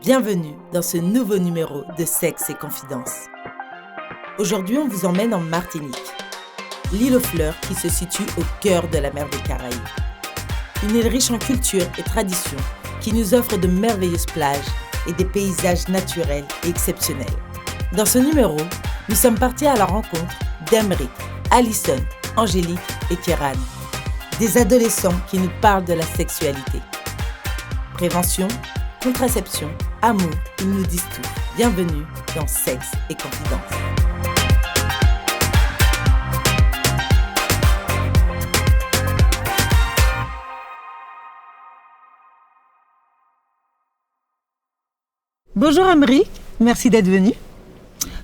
Bienvenue dans ce nouveau numéro de Sexe et Confidences. Aujourd'hui, on vous emmène en Martinique, l'île aux fleurs qui se situe au cœur de la mer des Caraïbes. Une île riche en culture et tradition qui nous offre de merveilleuses plages et des paysages naturels et exceptionnels. Dans ce numéro, nous sommes partis à la rencontre d'Emeric, Alison, Angélique et Kéran, des adolescents qui nous parlent de la sexualité. Prévention, contraception, amour, ils nous disent tout. Bienvenue dans Sexe et Confidences. Bonjour Emeric, merci d'être venu.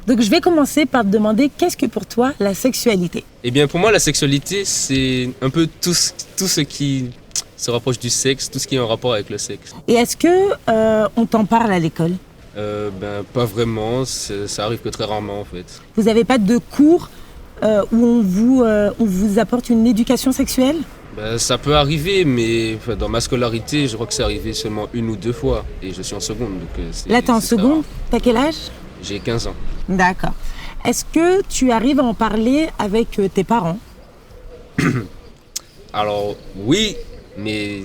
Donc je vais commencer par te demander qu'est-ce que pour toi la sexualité ? Eh bien pour moi la sexualité c'est un peu tout ce qui se rapproche du sexe, tout ce qui est en rapport avec le sexe. Et est-ce que on t'en parle à l'école ? Pas vraiment, ça arrive que très rarement en fait. Vous n'avez pas de cours où on vous apporte une éducation sexuelle ? Ça peut arriver, mais dans ma scolarité, je crois que c'est arrivé seulement 1 ou 2 fois. Et je suis en seconde. Donc là, t'es en seconde ? T'as quel âge ? J'ai 15 ans. D'accord. Est-ce que tu arrives à en parler avec tes parents ? Alors, oui, mais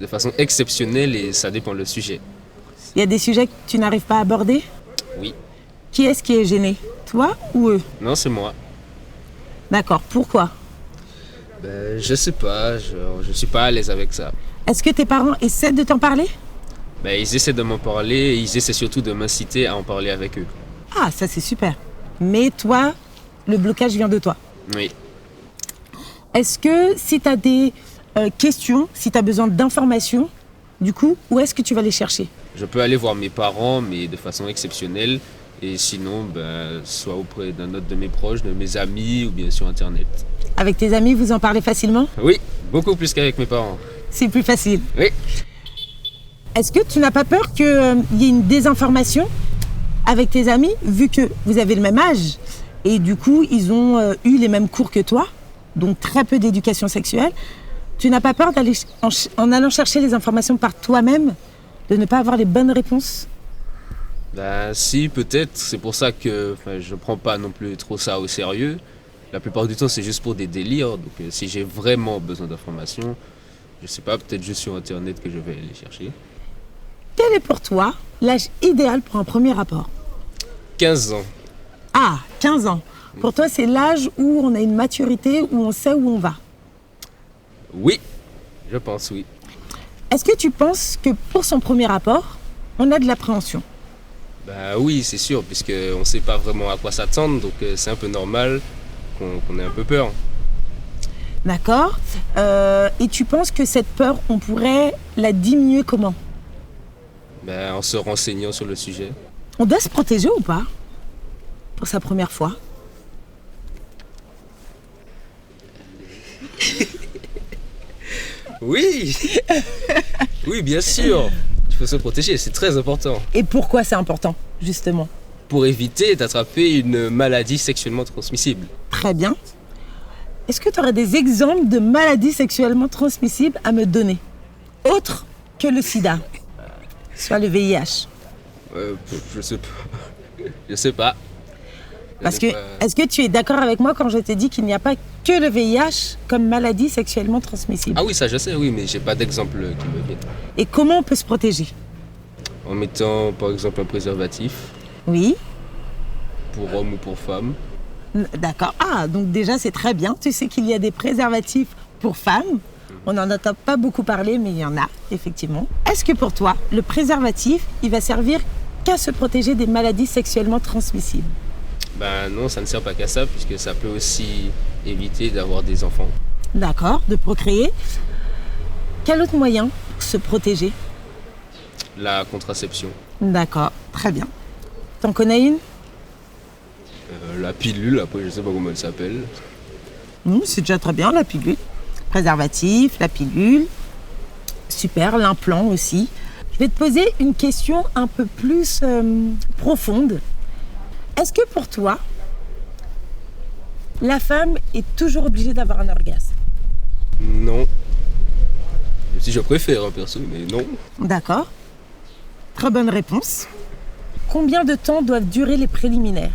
de façon exceptionnelle et ça dépend le sujet. Il y a des sujets que tu n'arrives pas à aborder ? Oui. Qui est-ce qui est gêné ? Toi ou eux ? Non, c'est moi. D'accord. Pourquoi ? Je sais pas, je suis pas à l'aise avec ça. Est-ce que tes parents essaient de t'en parler ? Ils essaient de m'en parler et ils essaient surtout de m'inciter à en parler avec eux. Ah, ça c'est super. Mais toi, le blocage vient de toi. Oui. Est-ce que si tu as des questions, si tu as besoin d'informations, du coup, où est-ce que tu vas les chercher ? Je peux aller voir mes parents, mais de façon exceptionnelle. Et sinon, soit auprès d'un autre de mes proches, de mes amis ou bien sur Internet. Avec tes amis, vous en parlez facilement ? Oui, beaucoup plus qu'avec mes parents. C'est plus facile. Oui. Est-ce que tu n'as pas peur qu'il y ait une désinformation avec tes amis, vu que vous avez le même âge et du coup, ils ont eu les mêmes cours que toi, donc très peu d'éducation sexuelle. Tu n'as pas peur d'aller, en allant chercher les informations par toi-même, de ne pas avoir les bonnes réponses ? Si, peut-être. C'est pour ça que je prends pas non plus trop ça au sérieux. La plupart du temps, c'est juste pour des délires. Donc, si j'ai vraiment besoin d'informations, je sais pas, peut-être juste sur Internet que je vais aller chercher. Quel est pour toi l'âge idéal pour un premier rapport ? 15 ans. Ah, 15 ans. Pour toi, c'est l'âge où on a une maturité, où on sait où on va ? Oui, je pense oui. Est-ce que tu penses que pour son premier rapport, on a de l'appréhension ? Oui, c'est sûr, puisqu'on ne sait pas vraiment à quoi s'attendre, donc c'est un peu normal qu'on ait un peu peur. D'accord. Et tu penses que cette peur, on pourrait la diminuer comment ? En se renseignant sur le sujet. On doit se protéger ou pas pour sa première fois ? Oui. Oui, bien sûr. Il faut se protéger, c'est très important. Et pourquoi c'est important, justement ? Pour éviter d'attraper une maladie sexuellement transmissible. Très bien. Est-ce que tu aurais des exemples de maladies sexuellement transmissibles à me donner ? Autres que le sida, soit le VIH. Je sais pas. Je sais pas. Parce que, est-ce que tu es d'accord avec moi quand je te dis qu'il n'y a pas que le VIH comme maladie sexuellement transmissible ? Ah oui, ça je sais, oui, mais j'ai pas d'exemple qui me vient. Et comment on peut se protéger ? En mettant, par exemple, un préservatif. Oui. Pour homme ou pour femme. D'accord. Ah, donc déjà, c'est très bien. Tu sais qu'il y a des préservatifs pour femmes. On n'en entend pas beaucoup parler, mais il y en a, effectivement. Est-ce que pour toi, le préservatif, il va servir qu'à se protéger des maladies sexuellement transmissibles ? Non, ça ne sert pas qu'à ça, puisque ça peut aussi éviter d'avoir des enfants. D'accord, de procréer. Quel autre moyen pour se protéger ? La contraception. D'accord, très bien. T'en connais une ? La pilule, après je sais pas comment elle s'appelle. C'est déjà très bien, la pilule. Préservatif, la pilule. Super, l'implant aussi. Je vais te poser une question un peu plus profonde. Est-ce que pour toi, la femme est toujours obligée d'avoir un orgasme ? Non. Si je préfère, hein, perso, mais non. D'accord. Très bonne réponse. Combien de temps doivent durer les préliminaires?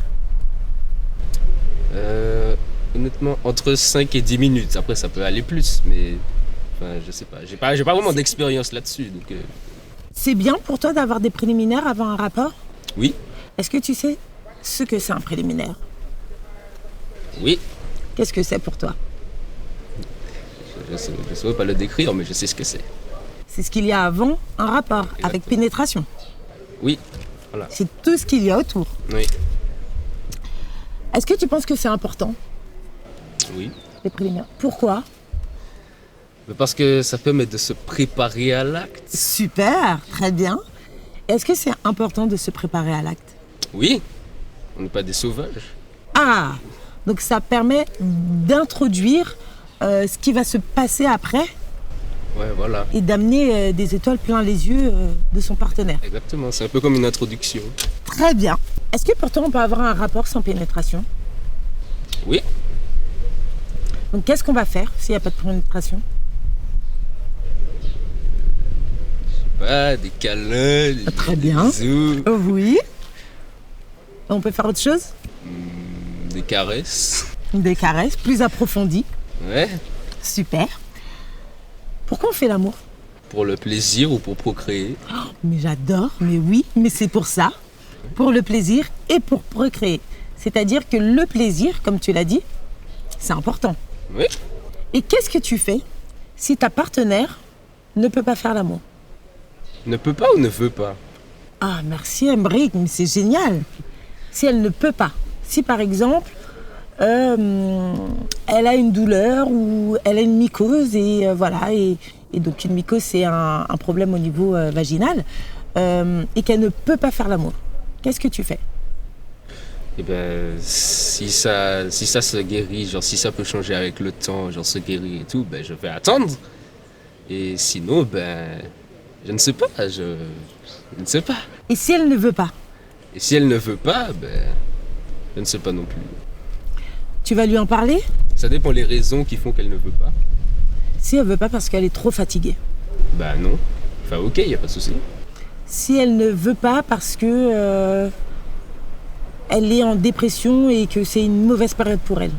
Honnêtement, entre 5 et 10 minutes. Après, ça peut aller plus, mais enfin, je sais pas. J'ai pas vraiment d'expérience là-dessus. Donc, C'est bien pour toi d'avoir des préliminaires avant un rapport? oui, Est-ce que tu sais ce que c'est un préliminaire? oui. Qu'est-ce que c'est pour toi? Je saurais pas le décrire, mais je sais ce que c'est. C'est ce qu'il y a avant un rapport, avec Exactement. pénétration. Oui, voilà. C'est tout ce qu'il y a autour. Oui, Est-ce que tu penses que c'est important, oui. les préliminaires? Pourquoi? Mais parce que ça permet de se préparer à l'acte. Super, très bien. Est-ce que c'est important de se préparer à l'acte? Oui, on n'est pas des sauvages. Ah, donc ça permet d'introduire ce qui va se passer après Ouais, voilà. et d'amener des étoiles plein les yeux de son partenaire. Exactement, c'est un peu comme une introduction. Très bien. Est-ce que pourtant on peut avoir un rapport sans pénétration? Oui, Donc qu'est-ce qu'on va faire s'il n'y a pas de pénétration? des câlins, Très bien. des bisous, Oui. On peut faire autre chose? des caresses. Des caresses plus approfondies. Ouais, Super. Pourquoi on fait l'amour? pour le plaisir ou pour procréer. Mais j'adore, mais oui, mais c'est pour ça. Pour le plaisir et pour procréer. C'est-à-dire que le plaisir, comme tu l'as dit, c'est important. Oui, Et qu'est-ce que tu fais si ta partenaire ne peut pas faire l'amour? ne peut pas ou ne veut pas. Ah, merci Embrick, mais c'est génial. Si elle ne peut pas, si par exemple, elle a une douleur ou elle a une mycose et voilà, et donc une mycose c'est un problème au niveau vaginal et qu'elle ne peut pas faire l'amour, qu'est-ce que tu fais? Et ben, si ça se guérit, genre si ça peut changer avec le temps, genre se guérir et tout, ben je vais attendre. Et sinon, ben, je ne sais pas, je ne sais pas. Et si elle ne veut pas, Et si elle ne veut pas, ben, je ne sais pas non plus. tu vas lui en parler? Ça dépend les raisons qui font qu'elle ne veut pas. Si elle veut pas parce qu'elle est trop fatiguée. Ben non. Enfin ok, y a pas de souci. Si elle ne veut pas parce que elle est en dépression et que c'est une mauvaise période pour elle.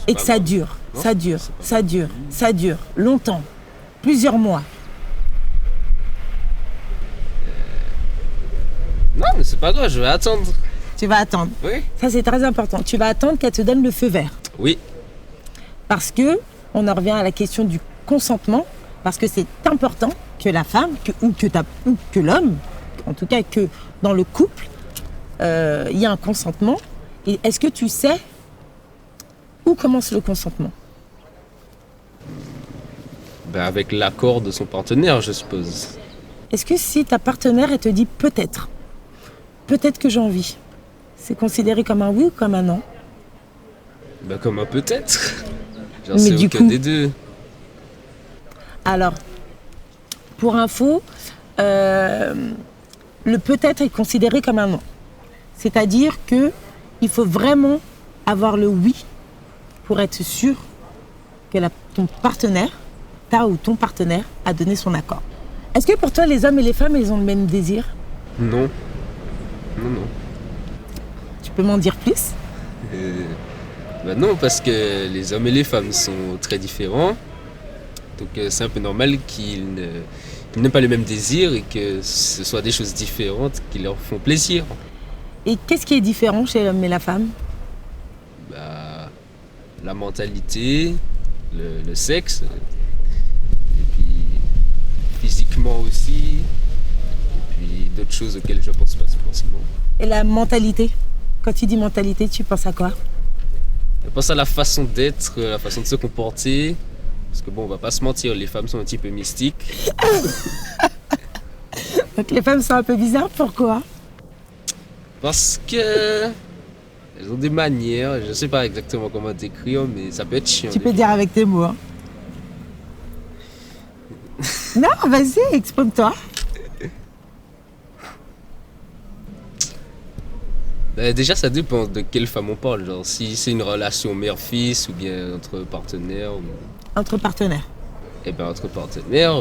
Et que pas ça grave. dure, Non, ça dure, c'est pas ça dure, ça dure, longtemps, plusieurs mois. Non, mais c'est pas grave, je vais attendre. Tu vas attendre. Oui. Ça, c'est très important. Tu vas attendre qu'elle te donne le feu vert. Oui. Parce que, on en revient à la question du consentement, parce que c'est important que la femme, ou que l'homme, en tout cas que dans le couple, il y a un consentement. Et est-ce que tu sais où commence le consentement? Ben avec l'accord de son partenaire, je suppose. Est-ce que si ta partenaire, elle te dit peut-être que j'ai envie, c'est considéré comme un oui ou comme un non? Ben comme un peut-être. Genre Mais c'est du aucun coup- des deux. Alors, pour info, le peut-être est considéré comme un non. C'est-à-dire que il faut vraiment avoir le oui pour être sûr que ton partenaire, ton partenaire, a donné son accord. Est-ce que pour toi, les hommes et les femmes, ils ont le même désir? Non. Non, non. Tu peux m'en dire plus? Ben non, parce que les hommes et les femmes sont très différents. Donc c'est un peu normal qu'ils n'aient pas le même désir et que ce soit des choses différentes qui leur font plaisir. Et qu'est-ce qui est différent chez l'homme et la femme? Bah, la mentalité, le sexe, et puis physiquement aussi, et puis d'autres choses auxquelles je pense pas forcément. Et la mentalité? Quand tu dis mentalité, tu penses à quoi? Je pense à la façon d'être, la façon de se comporter. Parce que bon, on va pas se mentir, les femmes sont un petit peu mystiques. Donc les femmes sont un peu bizarres, pourquoi? Parce que elles ont des manières, je sais pas exactement comment décrire, mais ça peut être chiant. Tu des peux fois. dire avec tes mots. Hein. Non, vas-y, exprime-toi. Ben, déjà, ça dépend de quelle femme on parle. Genre, si c'est une relation mère-fils ou bien entre partenaires. Entre partenaires. Et ben entre partenaires,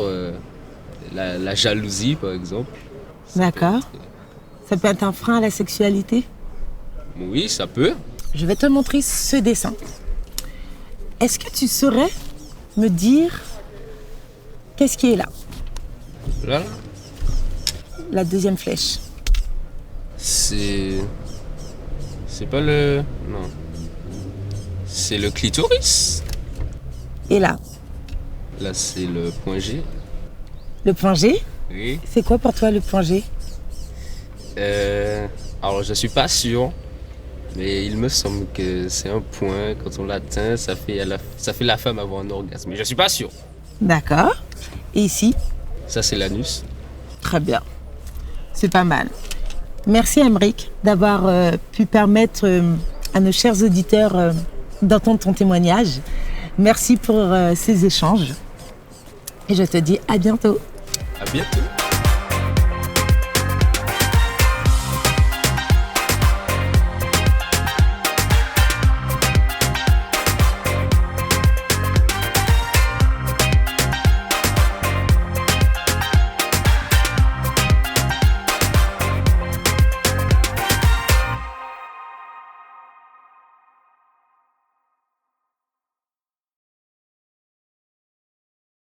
la jalousie par exemple. D'accord. Ça peut être un frein à la sexualité? Oui, ça peut. Je vais te montrer ce dessin. Est-ce que tu saurais me dire qu'est-ce qui est là? Là, La deuxième flèche. c'est pas le... Non. C'est le clitoris. Et là, Là, c'est le point G. le point G. Oui. C'est quoi pour toi le point G? Alors, je suis pas sûr, mais il me semble que c'est un point, quand on l'atteint, ça fait la femme avoir un orgasme. Mais je suis pas sûr. D'accord. Et ici? Ça, c'est l'anus. Très bien. C'est pas mal. Merci Aymeric d'avoir pu permettre à nos chers auditeurs d'entendre ton témoignage. Merci pour ces échanges. Et je te dis à bientôt. À bientôt.